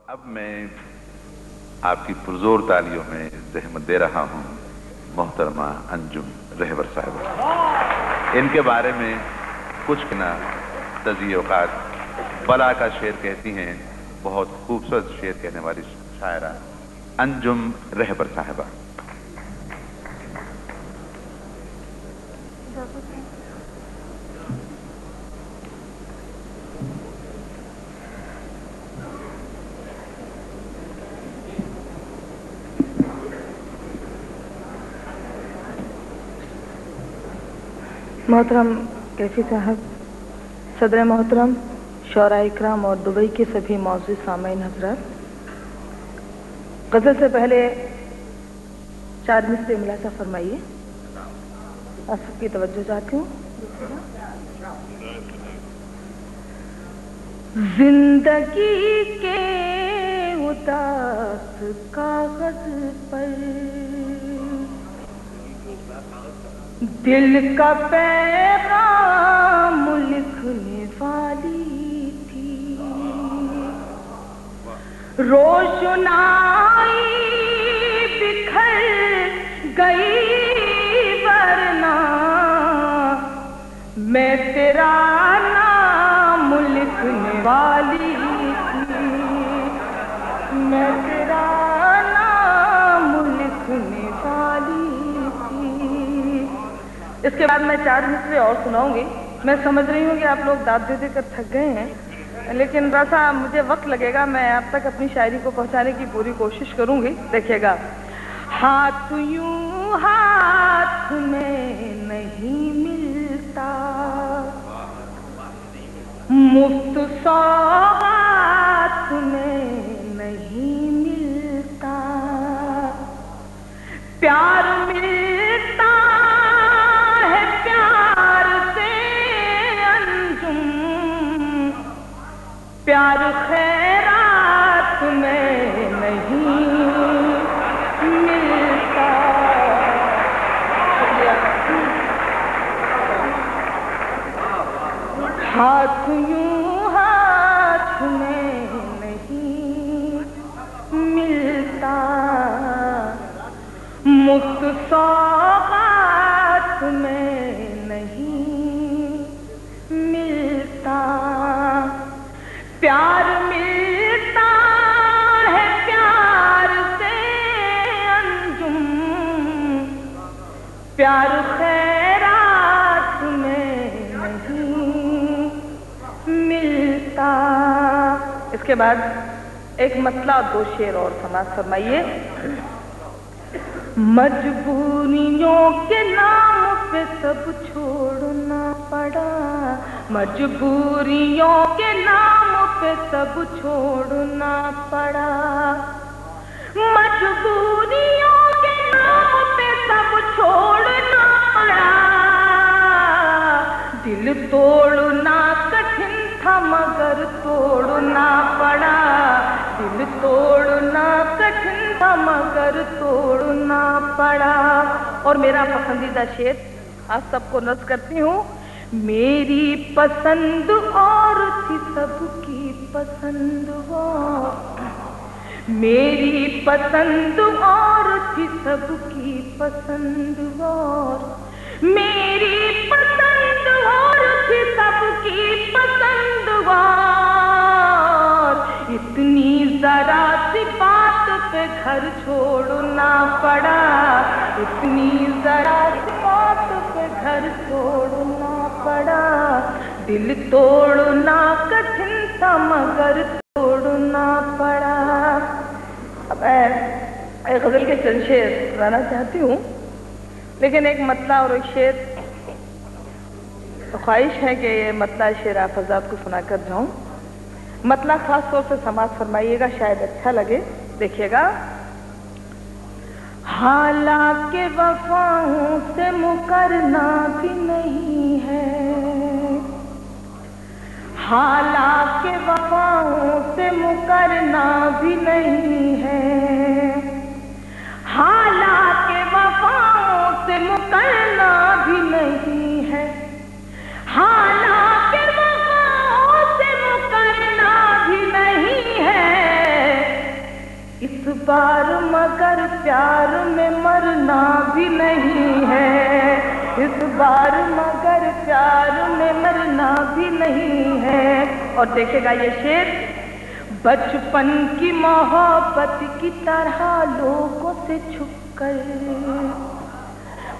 اب میں آپ کی پرزور تالیوں میں زحمت دے رہا ہوں محترمہ انجم رہبر صاحبہ. ان کے بارے میں کچھ نا تزیہ اوقات بلا کا شعر کہتی ہیں. بہت خوبصورت شعر کہنے والی شاعرہ انجم رہبر صاحبہ. محترم कैफी साहब, सदर मोहतरम, शौरा इकराम और दुबई के सभी मौजूद सामीन हजरात, गज़ल से पहले 4 मिसरे मुलाजा फरमाइए. आप सबकी तवज्जो चाहती हूँ. जिंदगी के उदास कागज पर दिल का पैगाम लिखने वाली थी. रोशनाई बिखर गई वरना मैं तेरा नाम लिखने वाली थी. मैं तेरा नाम लिखने वाली. इसके बाद मैं 4 मिसरे और सुनाऊंगी. मैं समझ रही हूँ कि आप लोग दाद दे देकर थक गए हैं, लेकिन थोड़ा मुझे वक्त लगेगा. मैं आप तक अपनी शायरी को पहुँचाने की पूरी कोशिश करूंगी. देखिएगा. हाथ यूं हाथ में नहीं मिलता, मुफ्त सौगात में नहीं मिलता. प्यार मिलता है प्यार से अंजुम, प्यार खैरात में नहीं मिलता. हाथ यूं हाथ में नहीं मिलता, मुफ्त सौगात में नहीं मिलता. प्यार मिलता है प्यार से अंजुम, प्यार खैरात में नहीं मिलता. इसके बाद एक मतला और 2 शेर और समाज फरमाइए. मजबूरियों के नाम पे सब छोड़ना पड़ा, मजबूरियों के नाम पे सब छोड़ना पड़ा. मजबूरियों के नाम पे सब छोड़ना पड़ा. दिल तोड़ना कठिन था मगर तोड़ना पड़ा. दिल तोड़ना कठिन था मगर तोड़ना पड़ा. और मेरा पसंदीदा शेर आप सबको नज़ करती हूँ. मेरी पसंद और थी सबकी पसंद और, मेरी पसंद और थी सबकी पसंद और, मेरी पसंद और थी सबकी पसंद और. इतनी जरा सी बात पे घर छोड़ना पड़ा. इतनी जरा सी बात पे घर छोड़ना पड़ा. दिल तोड़ना कठिन था मगर तोड़ना पड़ा. अब मैं गजल के चंद शेर सुनाना चाहती हूँ, लेकिन एक मतला और एक शेर तो ख्वाहिश है कि ये मतला शेर आप हज़रात को सुनाकर जाऊँ. मतला खास तौर से समाज फरमाइएगा, शायद अच्छा लगे. देखिएगा. हालांकि वफाओं से मुकरना भी नहीं है, हालांकि वफाओं से मुकरना भी नहीं है, हालांकि वफाओं से मुकरना भी नहीं है, हालांकि वफाओं से मुकरना भी नहीं है. बार मगर प्यार में मरना भी नहीं है, इस बार मगर प्यार में मरना भी नहीं है। और देखेगा ये शेर, बचपन की मोहब्बत की तरह लोगों से छुपकर,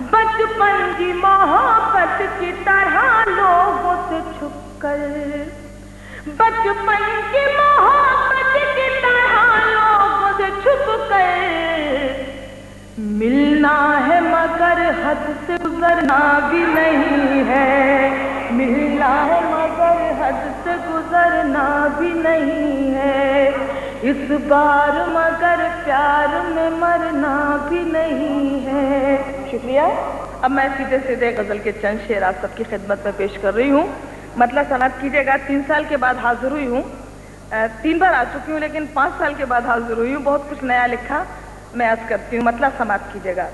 बचपन की मोहब्बत की तरह लोगों से छुपकर, बचपन की मोहब्बत की तरह लोगों से छुपकर मिलना है मगर हद से गुजरना भी नहीं है, मिलना है मगर हद से गुजरना भी नहीं है, इस बार मगर प्यार में मरना भी नहीं है। शुक्रिया। अब मैं सीधे सीधे गजल के चंद शेर आप सबकी खिदमत में पेश कर रही हूँ। मतलब समाप्त कीजिएगा। 3 साल के बाद हाजिर हुई हूँ, 3 बार आ चुकी हूँ लेकिन 5 साल के बाद हाजिर हुई हूँ। बहुत कुछ नया लिखा, मैं अर्ज करती हूँ। मतलब समाप्त कीजिएगा।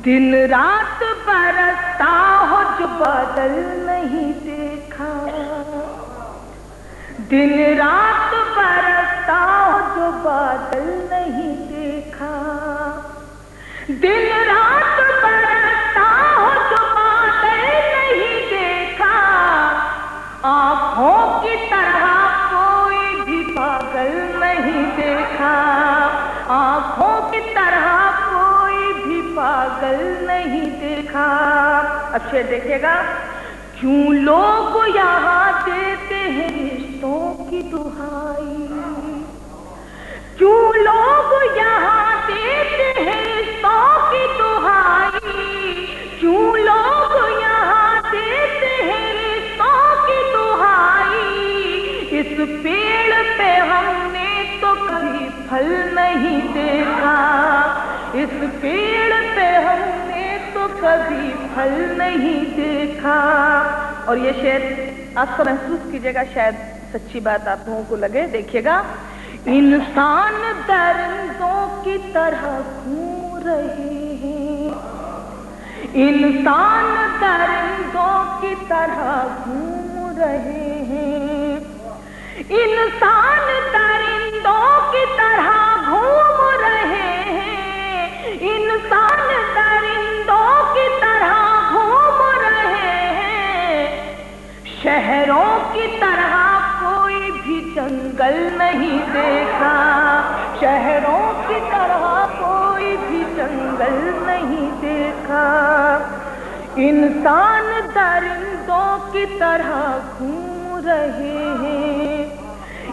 दिन रात बरसता हो जो बादल नहीं देखा, दिन रात बरसता हो जो बादल नहीं देखा, दिन रात बरसता हो जो बादल नहीं देखा, आँखों की तरह कोई भी पागल नहीं देखा, आँखों की तरह कोई भी पागल नहीं देखा। अब शेर देखिएगा। क्यों लोग यहाँ देते हैं रिश्तों की दुहाई, क्यों लोग यहाँ देते हैं रिश्तों की दुहाई, क्यों लोग यहाँ देते हैं रिश्तों की दुहाई, इस पेड़ पे हमने तो कभी फल नहीं देखा, इस पेड़ पे हमने तो कभी फल नहीं देखा। और ये शेर आप तो महसूस कीजिएगा, शायद सच्ची बात आप लोगों को लगे। देखिएगा। इंसान दरिंदों की तरह घूम रहे हैं, इंसान दरिंदों की तरह घूम रहे हैं, इंसान दरिंदों की तरह घूम रहे हैं, इंसान दरिंदों की तरह घूम रहे हैं, शहरों की तरह कोई भी जंगल नहीं देखा, शहरों की तरह कोई भी जंगल नहीं देखा, इंसान दरिंदों की तरह घूम रहे हैं,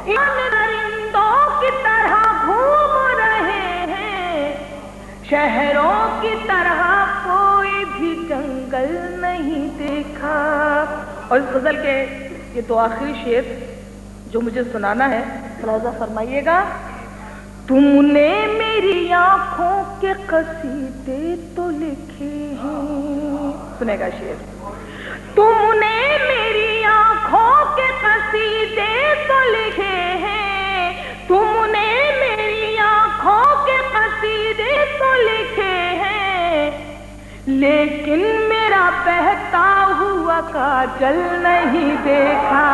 इंसान दरिंदों की तरह घूम रहे हैं, शहरों की तरह कोई भी जंगल नहीं देखा। और इस गजल के ये 2 आखिरी शेर जो मुझे सुनाना है, मुलाजा फरमाइएगा। तुमने मेरी आंखों के कसीदे तो लिखे हैं, सुनेगा शेर। तुमने मेरी आंखों के कसीदे तो लिखे हैं, तुमने मेरी आंखों के कसीदे तो लिखे हैं, लेकिन मेरा बहता हुआ काजल नहीं देखा,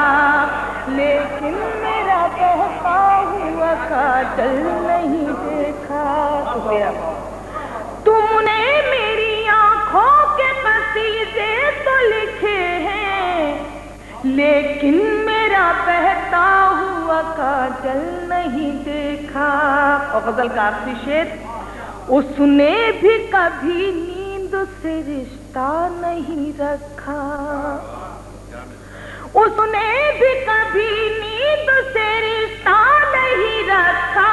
लेकिन मेरा बहता हुआ काजल नहीं देखा। तुमने मेरी आंखों के कसीदे तो लिखे हैं, लेकिन मेरा बहता हुआ काजल नहीं देखा। और गजल का आखिरी शेर। उसने भी कभी नींद से रिश्ता नहीं रखा, उसने भी कभी नींद से रिश्ता नहीं रखा,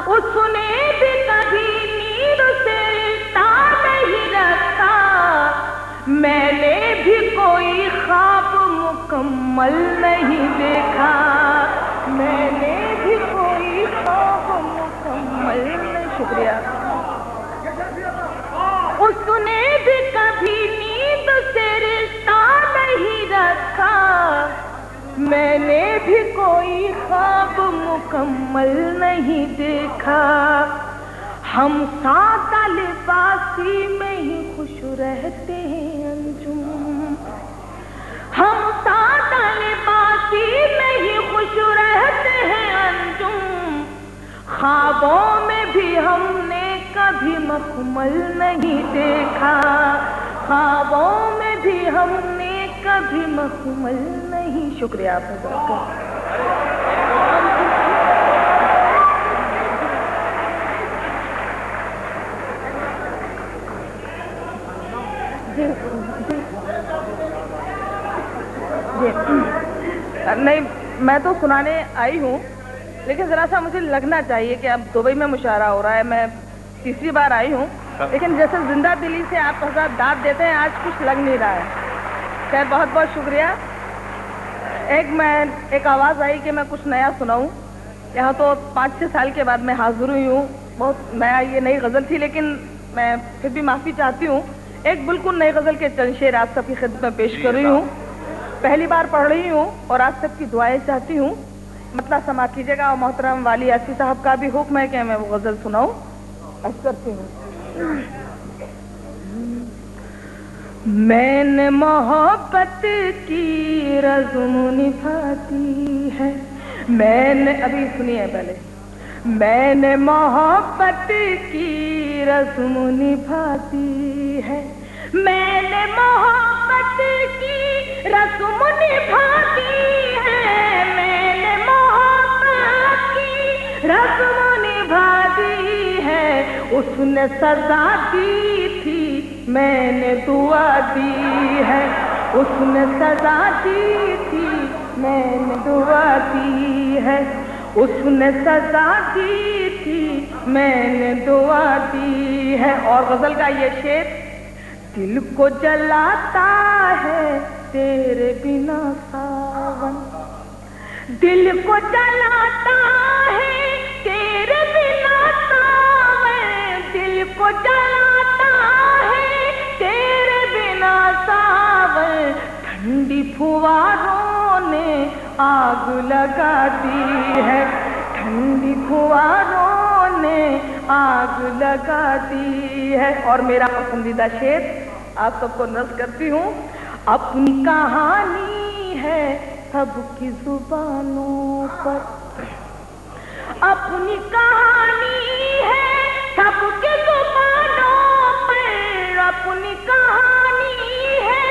उसने भी कभी नींद से रिश्ता नहीं रखा, मैंने भी कोई ख्वाब मुकम्मल नहीं देखा, मैंने भी कोई ख्वाब मुकम्मल नहीं। शुक्रिया। उसने भी कभी नींद से रिश्ता नहीं रखा, मैंने भी कोई ख्वाब मुकम्मल नहीं देखा। हम सादा लिबासी में ही खुश रहते हैं अंजुम, हम सादा लिबासी में ही खुश रहते हैं अंजुम, ख्वाबों में भी हमने कभी मखमल नहीं देखा, ख्वाबों में भी हमने कभी मखमल नहीं। शुक्रिया आपका। जी नहीं, मैं तो सुनाने आई हूँ, लेकिन जरा सा मुझे लगना चाहिए कि अब दुबई में मुशायरा हो रहा है, मैं तीसरी बार आई हूँ, लेकिन जैसे जिंदा दिली से आप हज़रात दाद देते हैं, आज कुछ लग नहीं रहा है। खैर बहुत बहुत शुक्रिया। एक आवाज़ आई कि मैं कुछ नया सुनाऊँ। यहाँ तो 5-6 साल के बाद मैं हाजिर हुई हूँ, बहुत नया ये नई गज़ल थी, लेकिन मैं फिर भी माफ़ी चाहती हूँ। एक बिल्कुल नई गज़ल के चंद शेर आप सबकी खिदमत में पेश कर रही हूँ, पहली बार पढ़ रही हूँ और आप सबकी दुआएं चाहती हूँ, मतलब समाअत कीजिएगा। और मोहतरम वाली यासी साहब का भी हुक्म है कि मैं वो गज़ल सुनाऊँ, अर्ज़ करती हूँ। मैंने मोहब्बत की रस्म निभाती है, मैंने, अभी सुनिए पहले, मैंने मोहब्बत की रस्म निभाती है, मैंने मोहब्बत की रस्म निभाती है, मैंने मोहब्बत की रस्म निभाती है। उसने सजा दी थी, मैंने दुआ दी है, उसने सजा दी थी, मैंने दुआ दी है, उसने सजा दी थी, मैंने दुआ दी है। और गजल का ये शेर, दिल को जलाता है तेरे बिना सावन, दिल को जलाता है तेरे बिना सावन, दिल को जलाता है तेरे बिना सावन। ठंडी फुवारों ने आग लगा दी है, ठंडी फुवारों ने आग लगा दी है। और मेरा पसंदीदा शेर आप सबको नज़्म करती हूँ। अपनी कहानी है सबकी जुबानों पर, अपनी कहानी है सबकी जुबानों पर, अपनी कहानी है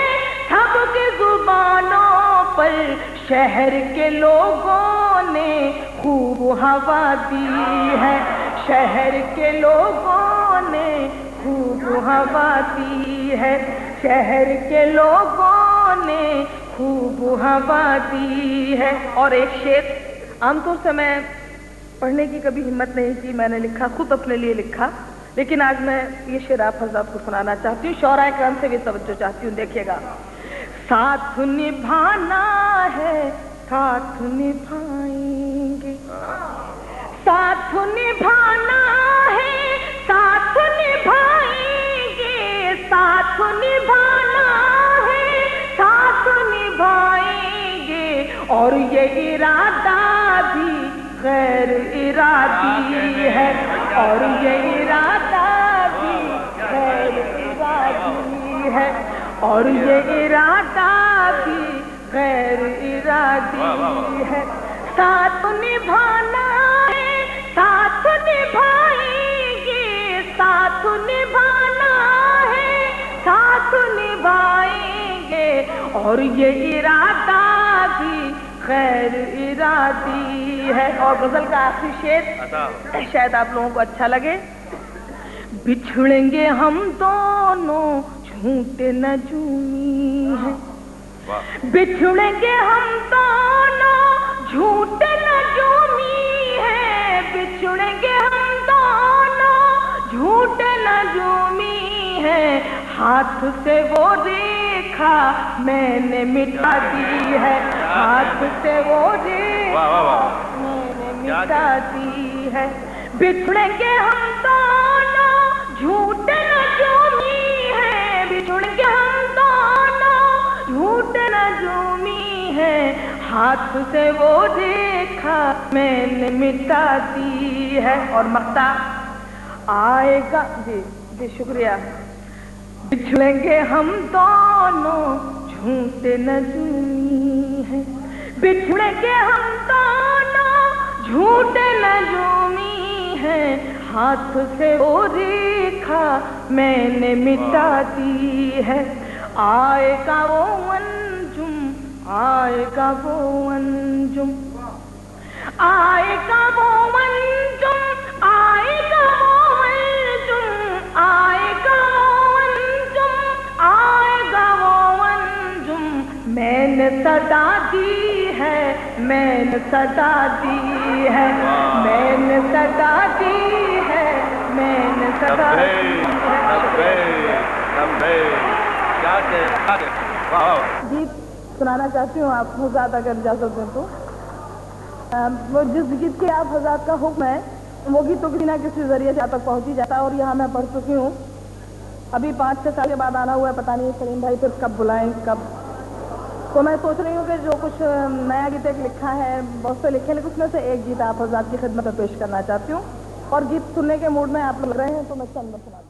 सबकी जुबानों पर। शहर के लोगों ने खूब हवा दी है, शहर के लोगों ने खूब हवा दी है, शहर के लोगों ने खूब हवा दी है। और एक शेर, आमतौर से मैं पढ़ने की कभी हिम्मत नहीं की, मैंने लिखा, खुद अपने लिए लिखा, लेकिन आज मैं ये शेर आप हज़रात को सुनाना चाहती हूँ, शौराए करम से भी तवज्जो चाहती हूँ। देखिएगा। साथ निभाना है साथ निभाएंगे, साथ निभाना है साथ निभाएंगे, साथ निभाना है साथ निभाएंगे। और ये इरादा भी गैर इरादी है, और ये इरादा भी गैर इरादी है, और ये इरादा भी गैर इरादी है। साथ निभाना है साथ निभाएंगे, साथ निभाना है साथ निभाएंगे। और ये इरादा भी गैर इरादी है। और गजल का आखिरी शेर शायद आप लोगों को अच्छा लगे। बिछड़ेंगे हम दोनों झूठे नजूमी हैं, बिछड़ेंगे हम दोनों झूठे नजूमी हैं, बिछड़ेंगे हम दोनों झूठे नजूमी हैं। हाथ से वो रेखा मैंने मिटा दी है, हाथ से वो रेखा मैंने मिटा दी है। बिछड़ेंगे हम दोनों झूठे नजूमी हैं, बिछड़ेंगे हम दोनों झूठे नजूमी हैं। हाथ से वो रेखा मैंने मिटा दी है। और मक्ता आएगा जी, जी शुक्रिया। बिछड़ेंगे हम दोनों झूठे नजूमी हैं, बिछड़ेंगे हम दोनों झूठे नजूमी हाथ से वो रेखा मैंने मिटा दी है। आएगा वो अंजुम, आएगा वो अंजुम, आएगा वो अंजुम, आएगा वो अंजुम, आएगा वो अंजुम, आएगा वो अंजुम। मैंने सदा दी है, मैंने सदा दी है, मैंने सदा दी है, मैंने सदा दी है। गीत सुनाना चाहती हूँ, आप हज़ात अगर इजाज़त दें तो। वो जिस गीत के आप हज़ात का हुक्म है, वो गीत तो किसी ना किसी जरिए से आप तक पहुँच ही जाता है, और यहाँ मैं पढ़ चुकी हूँ। अभी 5-6 साल के बाद आना हुआ है, पता नहीं सलीम भाई फिर कब बुलाएं कब। तो मैं सोच रही हूँ कि जो कुछ नया गीत एक लिखा है, बहुत से लिखे, लेकिन उसमें से एक गीत आप हज़ात की खिदमत में पेश करना चाहती हूँ। और गीत सुनने के मूड में आप लग रहे हैं तो मैं चंद सुना